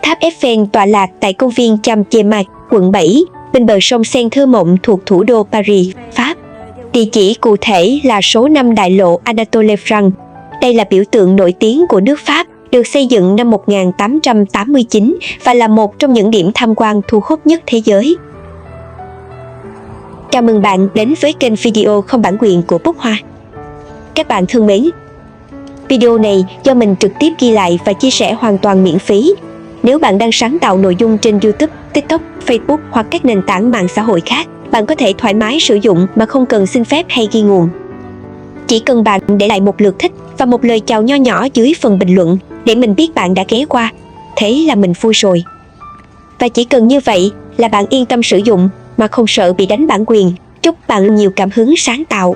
tháp Eiffel tọa lạc tại công viên Champ-de-Mars, quận 7, bên bờ sông Seine thơ mộng thuộc thủ đô Paris, Pháp. Địa chỉ cụ thể là số 5 đại lộ Anatole France. Đây là biểu tượng nổi tiếng của nước Pháp, được xây dựng năm 1889 và là một trong những điểm tham quan thu hút nhất thế giới. Chào mừng bạn đến với kênh video không bản quyền của Bút Hoa. Các bạn thân mến, video này do mình trực tiếp ghi lại và chia sẻ hoàn toàn miễn phí. Nếu bạn đang sáng tạo nội dung trên YouTube, TikTok, Facebook hoặc các nền tảng mạng xã hội khác, bạn có thể thoải mái sử dụng mà không cần xin phép hay ghi nguồn. Chỉ cần bạn để lại một lượt thích và một lời chào nho nhỏ dưới phần bình luận để mình biết bạn đã ghé qua, thế là mình vui rồi. Và chỉ cần như vậy là bạn yên tâm sử dụng mà không sợ bị đánh bản quyền. Chúc bạn nhiều cảm hứng sáng tạo.